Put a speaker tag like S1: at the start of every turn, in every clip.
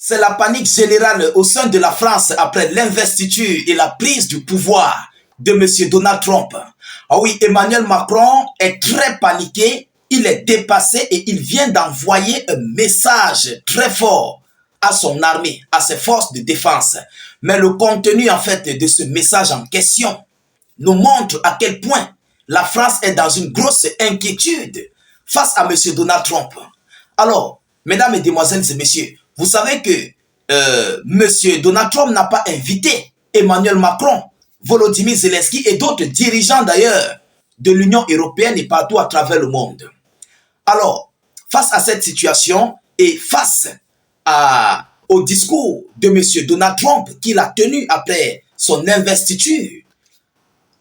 S1: C'est la panique générale au sein de la France après l'investiture et la prise du pouvoir de M. Donald Trump. Ah oui, Emmanuel Macron est très paniqué, il est dépassé et il vient d'envoyer un message très fort à son armée, à ses forces de défense. Mais le contenu en fait de ce message en question nous montre à quel point la France est dans une grosse inquiétude face à M. Donald Trump. Alors, mesdames, mesdemoiselles et messieurs, vous savez que M. Donald Trump n'a pas invité Emmanuel Macron, Volodymyr Zelensky et d'autres dirigeants d'ailleurs de l'Union européenne et partout à travers le monde. Alors, face à cette situation et face au discours de M. Donald Trump qu'il a tenu après son investiture,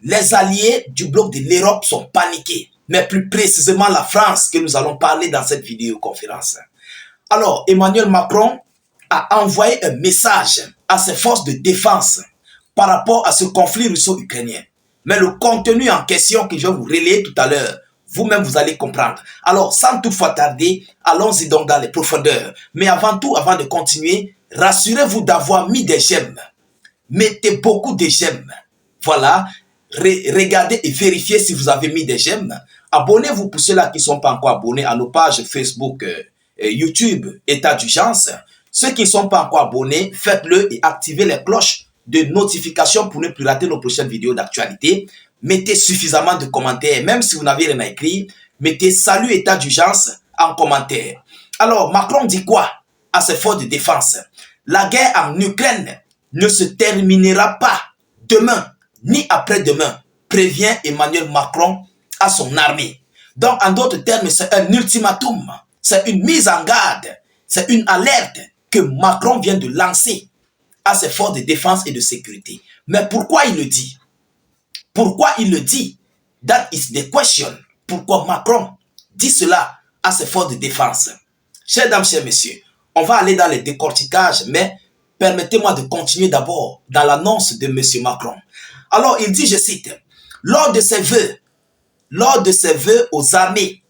S1: les alliés du bloc de l'Europe sont paniqués, mais plus précisément la France que nous allons parler dans cette vidéoconférence. Alors, Emmanuel Macron a envoyé un message à ses forces de défense par rapport à ce conflit russo-ukrainien. Mais le contenu en question que je vais vous relayer tout à l'heure, vous-même vous allez comprendre. Alors, sans toutefois tarder, allons-y donc dans les profondeurs. Mais avant tout, avant de continuer, rassurez-vous d'avoir mis des j'aime. Mettez beaucoup de j'aime. Voilà. Regardez et vérifiez si vous avez mis des j'aime. Abonnez-vous pour ceux-là qui ne sont pas encore abonnés à nos pages Facebook, YouTube, État d'urgence. Ceux qui ne sont pas encore abonnés, faites-le et activez les cloches de notification pour ne plus rater nos prochaines vidéos d'actualité. Mettez suffisamment de commentaires, même si vous n'avez rien à écrire. Mettez salut État d'urgence en commentaire. Alors, Macron dit quoi à ses forces de défense? La guerre en Ukraine ne se terminera pas demain ni après-demain, prévient Emmanuel Macron à son armée. Donc, en d'autres termes, c'est un ultimatum, c'est une mise en garde, c'est une alerte que Macron vient de lancer à ses forces de défense et de sécurité. Mais pourquoi il le dit? Pourquoi il le dit? That is the question. Pourquoi Macron dit cela à ses forces de défense? Chers dames, chers messieurs, on va aller dans les décorticages, mais permettez-moi de continuer d'abord dans l'annonce de M. Macron. Alors, il dit, je cite, lors de ses vœux aux armées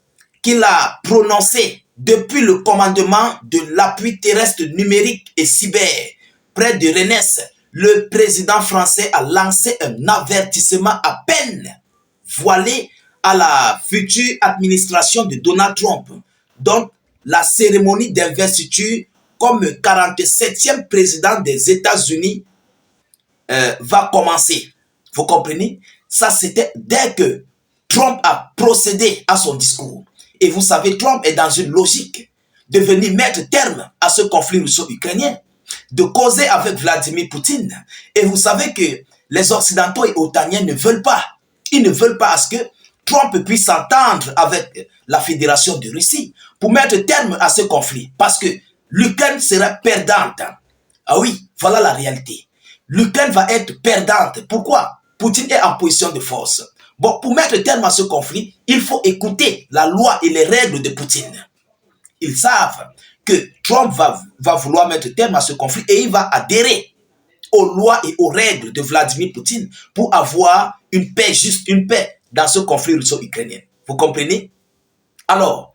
S1: qu'il a prononcés depuis le commandement de l'appui terrestre numérique et cyber près de Rennes, le président français a lancé un avertissement à peine voilé à la future administration de Donald Trump. Donc, la cérémonie d'investiture comme 47e président des États-Unis va commencer. Vous comprenez? Ça, c'était dès que Trump a procédé à son discours. Et vous savez, Trump est dans une logique de venir mettre terme à ce conflit russo-ukrainien, de causer avec Vladimir Poutine. Et vous savez que les Occidentaux et Otaniens ne veulent pas. Ils ne veulent pas à ce que Trump puisse s'entendre avec la Fédération de Russie pour mettre terme à ce conflit. Parce que l'Ukraine sera perdante. Ah oui, voilà la réalité. L'Ukraine va être perdante. Pourquoi? Poutine est en position de force. Bon, pour mettre terme à ce conflit, il faut écouter la loi et les règles de Poutine. Ils savent que Trump va vouloir mettre terme à ce conflit et il va adhérer aux lois et aux règles de Vladimir Poutine pour avoir une paix juste, une paix dans ce conflit russo-ukrainien. Vous comprenez? Alors,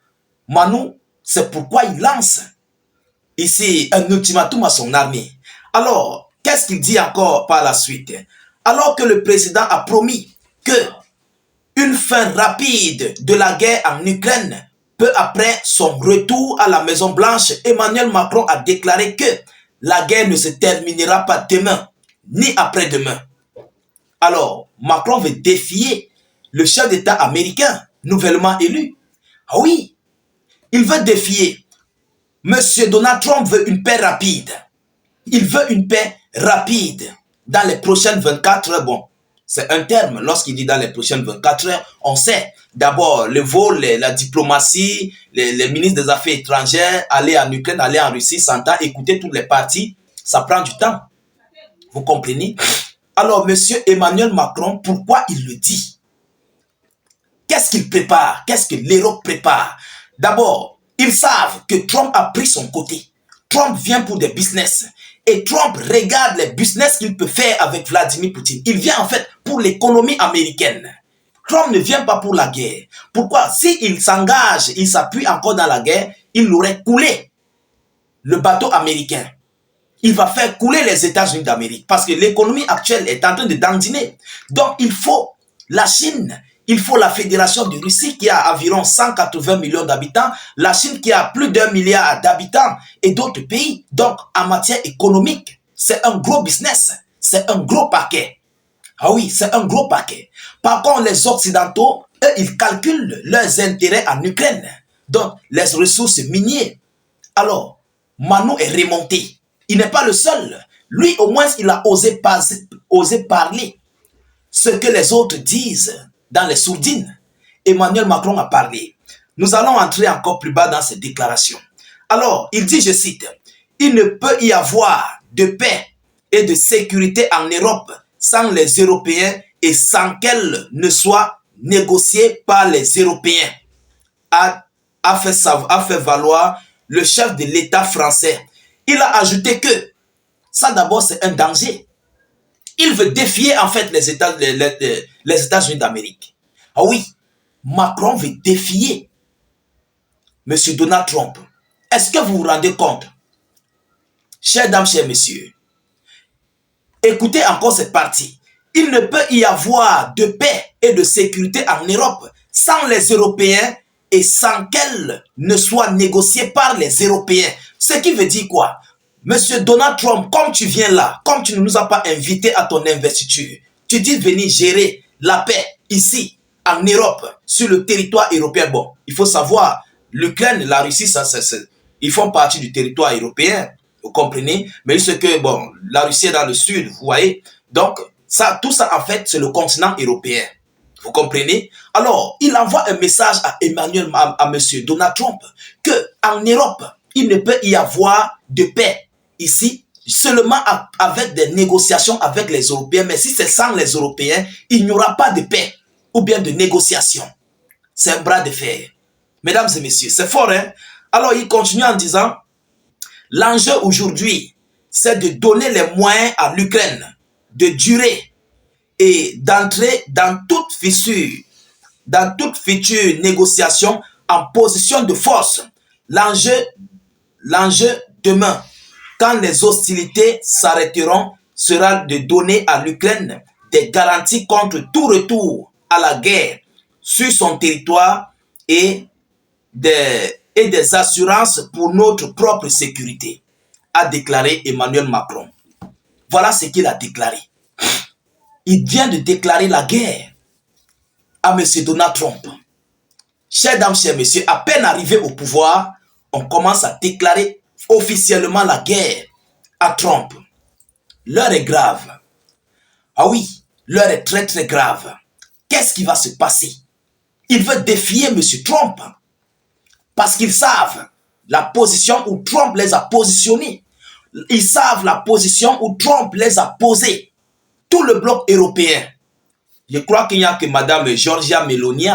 S1: Manu, c'est pourquoi il lance ici un ultimatum à son armée. Alors, qu'est-ce qu'il dit encore par la suite? Alors que le président a promis que une fin rapide de la guerre en Ukraine, peu après son retour à la Maison-Blanche, Emmanuel Macron a déclaré que la guerre ne se terminera pas demain, ni après-demain. Alors, Macron veut défier le chef d'État américain, nouvellement élu. Ah oui, il veut défier. Monsieur Donald Trump veut une paix rapide. Il veut une paix rapide dans les prochaines 24 heures. Bon, c'est un terme. Lorsqu'il dit dans les prochaines 24 heures, on sait d'abord le vol, la diplomatie, les ministres des Affaires étrangères, aller en Ukraine, aller en Russie, s'entendre, écouter toutes les parties, ça prend du temps. Vous comprenez? Alors, monsieur Emmanuel Macron, pourquoi il le dit? Qu'est-ce qu'il prépare? Qu'est-ce que l'Europe prépare? D'abord, ils savent que Trump a pris son côté. Trump vient pour des business. Et Trump regarde les business qu'il peut faire avec Vladimir Poutine. Il vient en fait pour l'économie américaine. Trump ne vient pas pour la guerre. Pourquoi? S'il s'engage, il s'appuie encore dans la guerre, il aurait coulé le bateau américain. il va faire couler les États-Unis d'Amérique parce que l'économie actuelle est en train de dandiner. Donc, il faut la Chine, il faut la Fédération de Russie qui a environ 180 millions d'habitants, la Chine qui a plus d'1 milliard d'habitants et d'autres pays. Donc, en matière économique, c'est un gros business, c'est un gros paquet. Ah oui, c'est un gros paquet. Par contre, les Occidentaux, eux, ils calculent leurs intérêts en Ukraine. Donc, les ressources minières. Alors, Manu est remonté. Il n'est pas le seul. Lui, au moins, il a osé parler ce que les autres disent dans les sourdines. Emmanuel Macron a parlé. Nous allons entrer encore plus bas dans ces déclarations. Alors, il dit, je cite, « Il ne peut y avoir de paix et de sécurité en Europe sans les Européens et sans qu'elle ne soit négociée par les Européens, a fait valoir le chef de l'État français. Il a ajouté que ça d'abord c'est un danger. Il veut défier en fait les États-Unis d'Amérique. Ah oui, Macron veut défier M. Donald Trump. Est-ce que vous vous rendez compte? Chers dames, chers messieurs, écoutez encore cette partie. Il ne peut y avoir de paix et de sécurité en Europe sans les Européens et sans qu'elle ne soit négociée par les Européens. Ce qui veut dire quoi? Monsieur Donald Trump, comme tu viens là, comme tu ne nous as pas invités à ton investiture, tu dis venir gérer la paix ici, en Europe, sur le territoire européen. Bon, il faut savoir, l'Ukraine, la Russie, ils font partie du territoire européen, vous comprenez? Mais ce que, bon, la Russie est dans le sud, vous voyez? Donc, ça, tout ça, en fait, c'est le continent européen. Vous comprenez? Alors, il envoie un message à Emmanuel, à M. Donald Trump, que en Europe, il ne peut y avoir de paix ici, seulement avec des négociations avec les Européens. Mais si c'est sans les Européens, il n'y aura pas de paix ou bien de négociation. C'est un bras de fer. Mesdames et messieurs, c'est fort, hein? Alors, il continue en disant, l'enjeu aujourd'hui, c'est de donner les moyens à l'Ukraine de durer et d'entrer dans toute future négociation en position de force. L'enjeu demain, quand les hostilités s'arrêteront, sera de donner à l'Ukraine des garanties contre tout retour à la guerre sur son territoire et des assurances pour notre propre sécurité, a déclaré Emmanuel Macron. Voilà ce qu'il a déclaré. Il vient de déclarer la guerre à M. Donald Trump. Chers dames, chers messieurs, à peine arrivé au pouvoir, on commence à déclarer officiellement la guerre à Trump. L'heure est grave. Ah oui, l'heure est très très grave. Qu'est-ce qui va se passer? Il veut défier M. Trump parce qu'ils savent la position où Trump les a positionnés. Ils savent la position où Trump les a posés. Tout le bloc européen. Je crois qu'il n'y a que Madame Giorgia Meloni,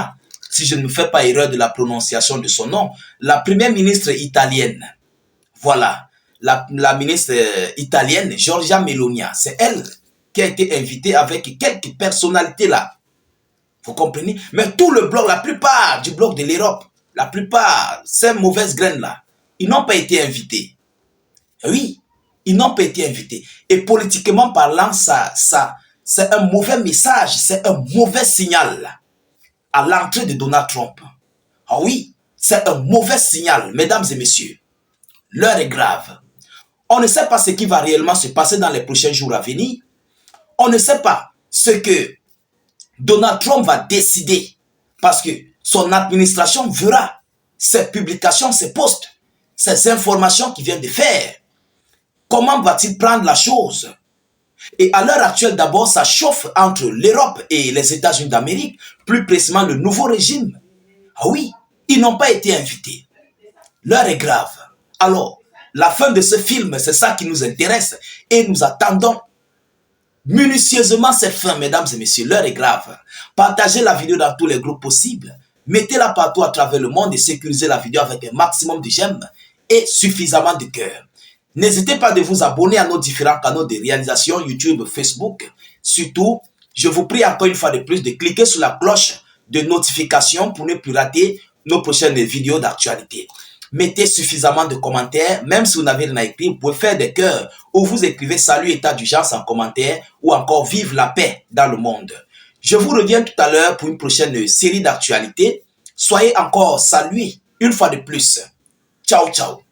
S1: si je ne me fais pas erreur de la prononciation de son nom, la première ministre italienne. Voilà, la ministre italienne, Giorgia Meloni, c'est elle qui a été invitée avec quelques personnalités là. Vous comprenez? Mais tout le bloc, la plupart du bloc de l'Europe, la plupart, ces mauvaises graines là, ils n'ont pas été invités. Oui, ils n'ont pas été invités. Et politiquement parlant, c'est un mauvais message, c'est un mauvais signal à l'entrée de Donald Trump. Ah oui, c'est un mauvais signal, mesdames et messieurs. L'heure est grave. On ne sait pas ce qui va réellement se passer dans les prochains jours à venir. On ne sait pas ce que Donald Trump va décider parce que son administration verra ses publications, ses posts, ces informations qu'il vient de faire. Comment va-t-il prendre la chose? Et à l'heure actuelle, d'abord, ça chauffe entre l'Europe et les États-Unis d'Amérique, plus précisément le nouveau régime. Ah oui, ils n'ont pas été invités. L'heure est grave. Alors, la fin de ce film, c'est ça qui nous intéresse. Et nous attendons minutieusement cette fin, mesdames et messieurs. L'heure est grave. Partagez la vidéo dans tous les groupes possibles. Mettez-la partout à travers le monde et sécurisez la vidéo avec un maximum de j'aime et suffisamment de cœur. N'hésitez pas de vous abonner à nos différents canaux de réalisation YouTube, Facebook. Surtout, je vous prie encore une fois de plus de cliquer sur la cloche de notification pour ne plus rater nos prochaines vidéos d'actualité. Mettez suffisamment de commentaires, même si vous n'avez rien à écrire, vous pouvez faire des cœurs ou vous écrivez salut état d'urgence en commentaire ou encore vive la paix dans le monde. Je vous reviens tout à l'heure pour une prochaine série d'actualités. Soyez encore salués une fois de plus. Ciao, ciao.